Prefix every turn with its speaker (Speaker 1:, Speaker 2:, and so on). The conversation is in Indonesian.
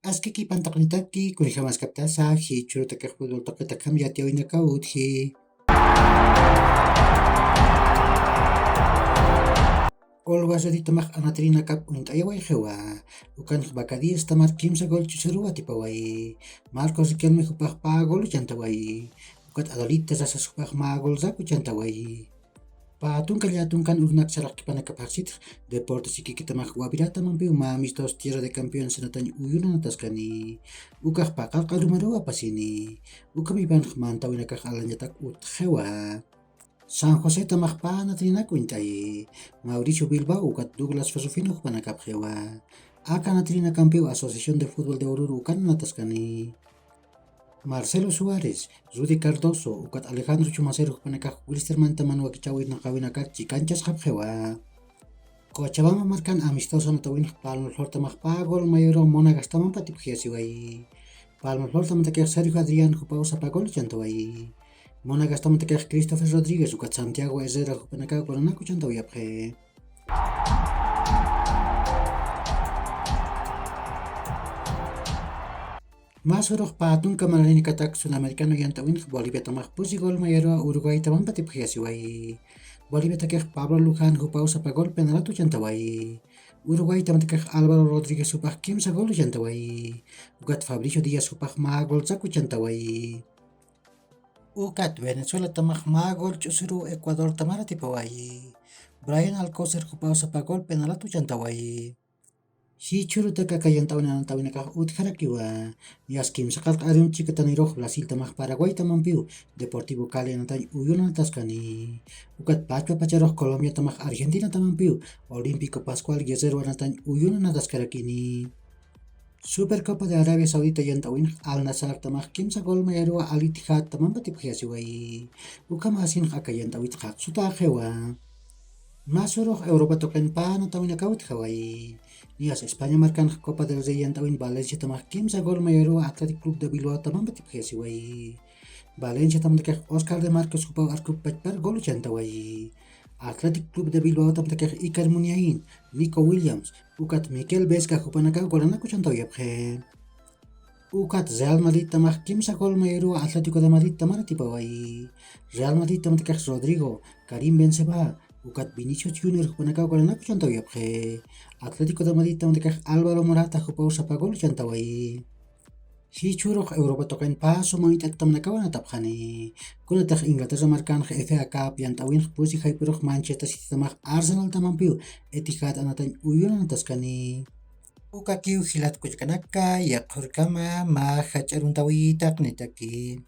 Speaker 1: Askiki pantaknitaki kunijamas kaptasaji churutaka futboltaka kamyatiawinaka utji. Olwasaritamaj anatrinakap untayaway jewa. Ukan bakadis tamar kimsa gol chusaruwa tipaway. Marcos Riquelme jupaj pa gol chantaway. Ukat adolitas asa supaj ma gol zaku chantaway. Patunkan urnak sarak kipanakapaksit deportes ikikitamaj wapirata mampi uma amistos tierra de campeón senatañ uyuna natascani. Ukaj pakal karumaruwa pasini. Ukami pan mantawinakaj alanyatak utjewa. San José tamajpa natrinakuintay. Mauricio Bilbao ukat Douglas Fasufino panakapjewa. Aka natrina campeón Asociación de Fútbol de Oruro ukan natascani. Marcelo Suárez, Rudy Cardoso, ukat Alejandro Chumacero panakaj Wilstermann taman wakichawir nakawinakak chikanchas japjewa. Cochabamba marcan amistoso natawin Palmolor tamajpa gol mayoro Monagas taman patipjiasiway. Palmolor tamantakej Sergio Adrián jupao sapagol chantaway. Monagas tamantakej Christopher Rodríguez ukat Santiago Herrera jupanakaj golanaku chantawayapje. Masurok patun kamalani katak Sudamericano yantawin Bolivia tamaj pusi gol mayero Uruguay taman patipjiasiway. Bolivia takej Pablo Luján jupao sapagol penalatu chantaway. Uruguay tamantakej Álvaro Rodríguez supaj kimsa gol chantaway. Ukat Fabricio Díaz supaj ma gol zaku chantaway. Ukat Venezuela tamaj ma gol chusuru Ecuador tamara tipaway. Brian Alcocer jupao sapagol penalatu chantaway. Si churutaka kayantawinanantawinakaj utjarakiwa. Yaskim sakal arim chikataniroj Brasil tamaj Paraguay tamanpiu Deportivo Cali nantañ uyuna natascani. Ukat Pachua Pacharoj Colombia tamaj Argentina tamanpiu Olímpico Pascual Guerrero nantañ uyuna natascarakini. Supercopa de Arabia Saudita yantawin Al Nassr tamaj kimsa gol mayarua Al Ittihad taman patipjiasiway. Ukamasin akayantawit jak sutajewa. Masuroj Europa token pa natawinakawit haway. Nias España marcan Copa del Rey yantawin Valencia tamaj kimsa gol mayarua Athletic Club de Bilbao taman patipjiasiway. Valencia tamantakej Oscar de Marcos jupao arkup pachpar gol chantaway. Athletic Club de Bilbao tamantakej Iker Muniain, Nico Williams, ukat Mikel Vesga jupanakaj golanaku chantawayapje. Ukat Real Madrid tamaj kimsa gol mayarua Atlético de Madrid tamara tipaway. Real Madrid tamantakej Rodrigo, Karim Benzema, ukat Vinicius Junior jupanakaj golanaku chantawayapje. Atlético de Madrid tamantakej Álvaro Morata jupao sapagol chantaway. Si churoj Europa token pa sumangitak tamanakawan atapjani. Kunataj Inglaterra marcan FA Cup yantawin pusi hyperoj Manchester City tamaj Arsenal tamanpiu Etihad anatañ uyuna natascani. Ukakiw hilat kuchkanaka yaqhurkama ma hacharuntawitak nitaki.